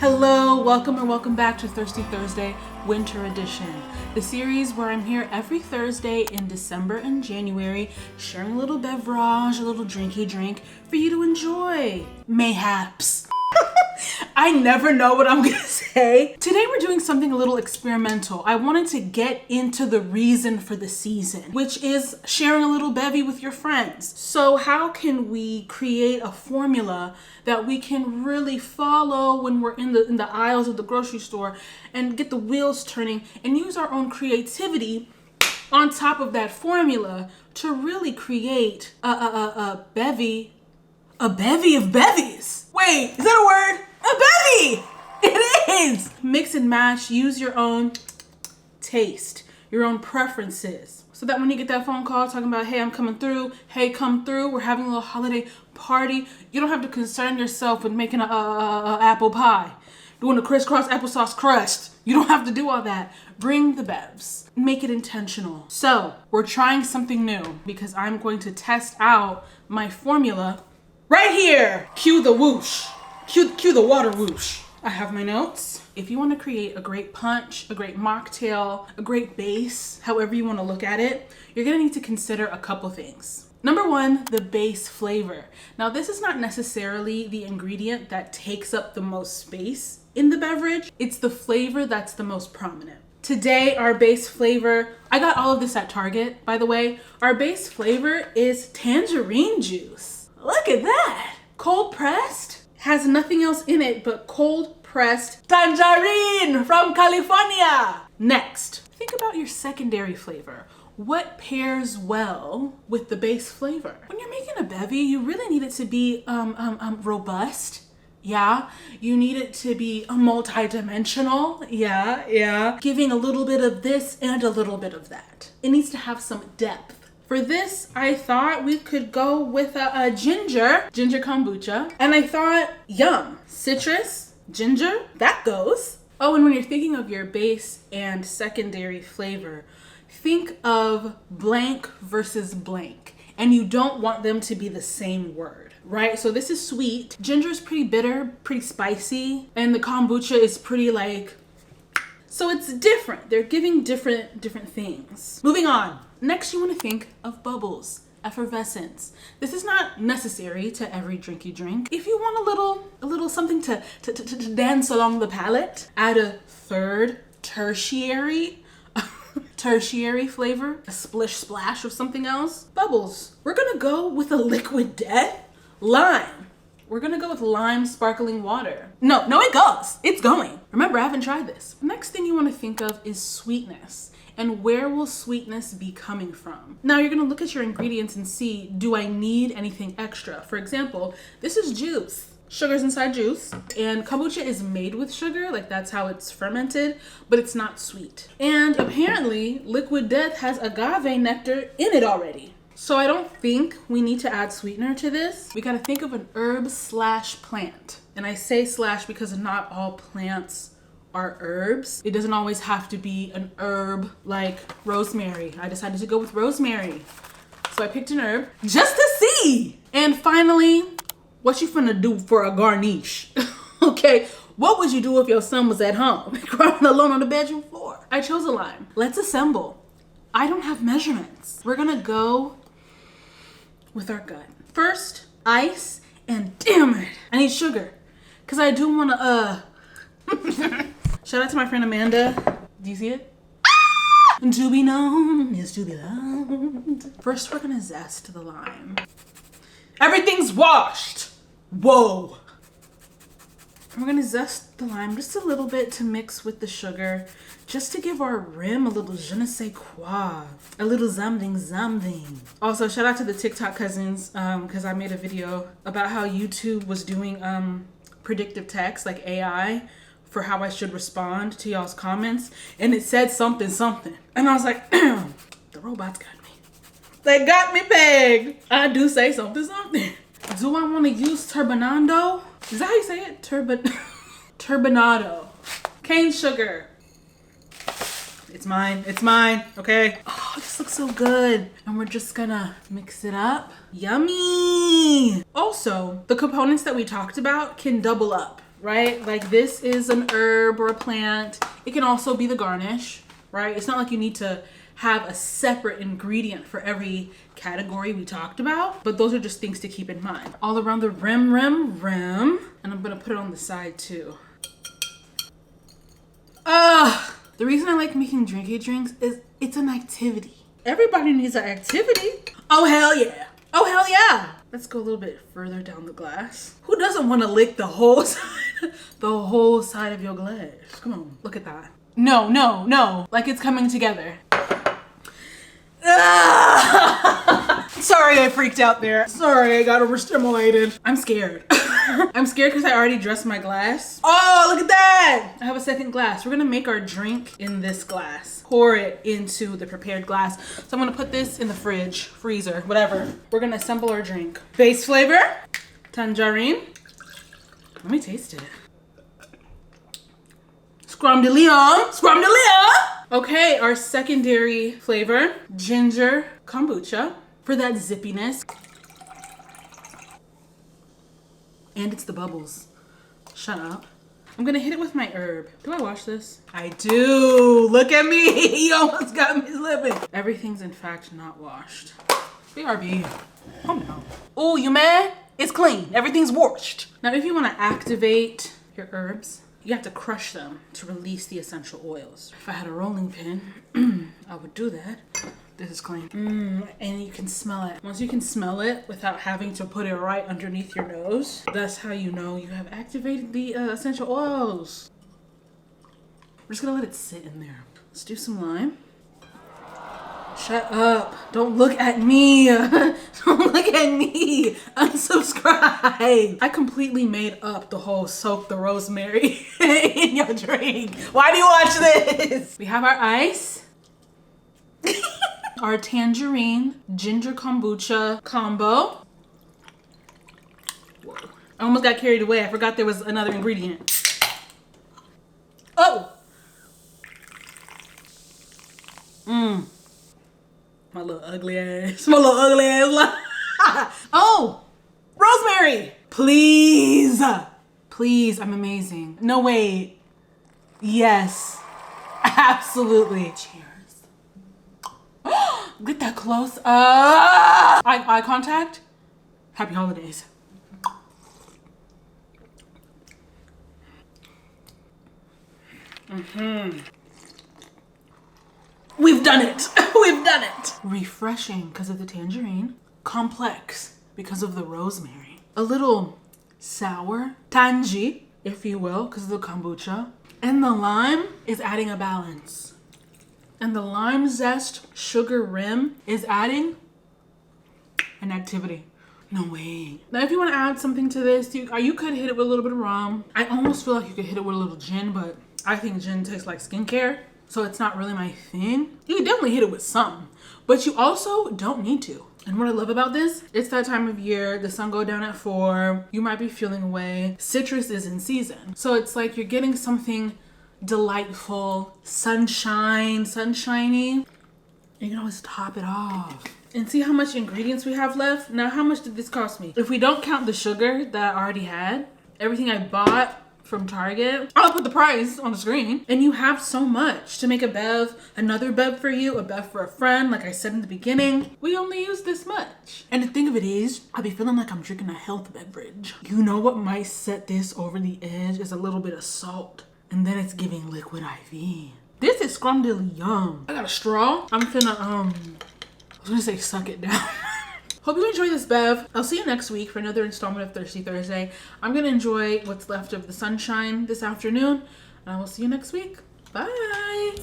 Hello, welcome or welcome back to Thirsty Thursday Winter Edition, the series where I'm here every Thursday in December and January, sharing a little beverage, a little drinky drink for you to enjoy. Mayhaps. I never know what I'm gonna say. Today we're doing something a little experimental. I wanted to get into the reason for the season, which is sharing a little bevy with your friends. So how can we create a formula that we can really follow when we're in the aisles of the grocery store and get the wheels turning and use our own creativity on top of that formula to really create a bevy of bevies. Wait, is that a word? A bevy! It is! Mix and match, use your own taste, your own preferences. So that when you get that phone call talking about, hey, I'm coming through, hey, come through, we're having a little holiday party, you don't have to concern yourself with making a apple pie, doing a crisscross applesauce crust. You don't have to do all that. Bring the bevs. Make it intentional. So we're trying something new because I'm going to test out my formula right here. Cue the whoosh. Cue the water whoosh. I have my notes. If you want to create a great punch, a great mocktail, a great base, however you want to look at it, you're going to need to consider a couple things. Number one, the base flavor. Now, this is not necessarily the ingredient that takes up the most space in the beverage. It's the flavor that's the most prominent. Today, our base flavor, I got all of this at Target, by the way. Our base flavor is tangerine juice. Look at that. Cold pressed. Has nothing else in it but cold pressed tangerine from California. Next, think about your secondary flavor. What pairs well with the base flavor? When you're making a bevy, you really need it to be robust. Yeah, you need it to be multi-dimensional. Yeah. Giving a little bit of this and a little bit of that. It needs to have some depth. For this, I thought we could go with a ginger kombucha. And I thought, yum, citrus, ginger, that goes. Oh, and when you're thinking of your base and secondary flavor, think of blank versus blank. And you don't want them to be the same word, right? So this is sweet. Ginger is pretty bitter, pretty spicy. And the kombucha is pretty so it's different. They're giving different things. Moving on. Next, you want to think of bubbles, effervescence. This is not necessary to every drinky drink. If you want a little something to dance along the palate, add a third tertiary flavor, a splish splash of something else. Bubbles. We're gonna go with a liquid death. Lime. We're gonna go with lime sparkling water. No, it goes. It's going. Remember, I haven't tried this. The next thing you want to think of is sweetness. And where will sweetness be coming from? Now you're gonna look at your ingredients and see, do I need anything extra? For example, this is juice. Sugar's inside juice, and kombucha is made with sugar, like that's how it's fermented, but it's not sweet. And apparently, Liquid Death has agave nectar in it already. So I don't think we need to add sweetener to this. We gotta think of an herb/plant. And I say slash because not all plants are herbs. It doesn't always have to be an herb like rosemary. I decided to go with rosemary. So I picked an herb just to see. And finally, what you finna do for a garnish? Okay, what would you do if your son was at home crying alone on the bedroom floor? I chose a lime. Let's assemble. I don't have measurements. We're gonna go with our gut. First, ice, and damn it, I need sugar. Cause I do wanna, shout out to my friend Amanda. Do you see it? To be known is to be loved. First, we're gonna zest the lime. Everything's washed. Whoa. We're gonna zest the lime just a little bit to mix with the sugar, just to give our rim a little je ne sais quoi, a little something. Also, shout out to the TikTok cousins, because I made a video about how YouTube was doing predictive text, like AI, for how I should respond to y'all's comments, and it said something. And I was like, the robots got me. They got me pegged. I do say something. Do I want to use turbinado? Is that how you say it? Turbinado. Cane sugar. It's mine, okay? Oh, this looks so good. And we're just gonna mix it up. Yummy! Also, the components that we talked about can double up, right? Like this is an herb or a plant. It can also be the garnish, right? It's not like you need to have a separate ingredient for every category we talked about, but those are just things to keep in mind. All around the rim, and I'm gonna put it on the side too. The reason I like making drinky drinks is it's an activity. Everybody needs an activity. Oh, hell yeah. Oh, hell yeah. Let's go a little bit further down the glass. Who doesn't want to lick the whole side, the whole side of your glass? Come on, look at that. No, no, no. Like it's coming together. Sorry, I freaked out there. Sorry, I got overstimulated. I'm scared. I'm scared because I already dressed my glass. Oh, look at that. I have a second glass. We're gonna make our drink in this glass. Pour it into the prepared glass. So I'm gonna put this in the fridge, freezer, whatever. We're gonna assemble our drink. Base flavor, tangerine. Let me taste it. Scrum de Leon, scrum de Leon. Okay, our secondary flavor, ginger kombucha for that zippiness. And it's the bubbles. Shut up. I'm gonna hit it with my herb. Do I wash this? I do. Look at me. You almost got me slipping. Everything's in fact not washed. BRB. Calm down. Oh, you mad? It's clean. Everything's washed. Now, if you want to activate your herbs, you have to crush them to release the essential oils. If I had a rolling pin, I would do that. This is clean. And you can smell it. Once you can smell it without having to put it right underneath your nose, that's how you know you have activated the essential oils. We're just gonna let it sit in there. Let's do some lime. Shut up. Don't look at me. Don't look at me. Unsubscribe. I completely made up the whole soak the rosemary in your drink. Why do you watch this? We have our ice. Our tangerine ginger kombucha combo. Whoa. I almost got carried away. I forgot there was another ingredient. Oh! My little ugly ass. My little ugly ass. Oh! Rosemary! Please! Please, I'm amazing. No, wait. Yes. Absolutely. Cheers. Get that close. Eye contact. Happy holidays. We've done it. We've done it. Refreshing because of the tangerine. Complex because of the rosemary. A little sour, tangy, if you will, because of the kombucha. And the lime is adding a balance. And the lime zest sugar rim is adding an activity. No way. Now, if you want to add something to this, you could hit it with a little bit of rum. I almost feel like you could hit it with a little gin, but I think gin tastes like skincare, so it's not really my thing. You can definitely hit it with some, but you also don't need to. And what I love about this, it's that time of year, the sun go down at 4, you might be feeling away. Citrus is in season. So it's like you're getting something delightful, sunshiny. You can always top it off. And see how much ingredients we have left? Now, how much did this cost me? If we don't count the sugar that I already had, everything I bought from Target, I'll put the price on the screen. And you have so much to make a bev, another bev for you, a bev for a friend. Like I said in the beginning, we only use this much. And the thing of it is, I'll be feeling like I'm drinking a health beverage. You know what might set this over the edge is a little bit of salt. And then it's giving liquid IV. This is scrum de Leon. I got a straw. I'm finna, I was gonna say suck it down. Hope you enjoy this bev. I'll see you next week for another installment of Thirsty Thursday. I'm gonna enjoy what's left of the sunshine this afternoon, and I will see you next week. Bye.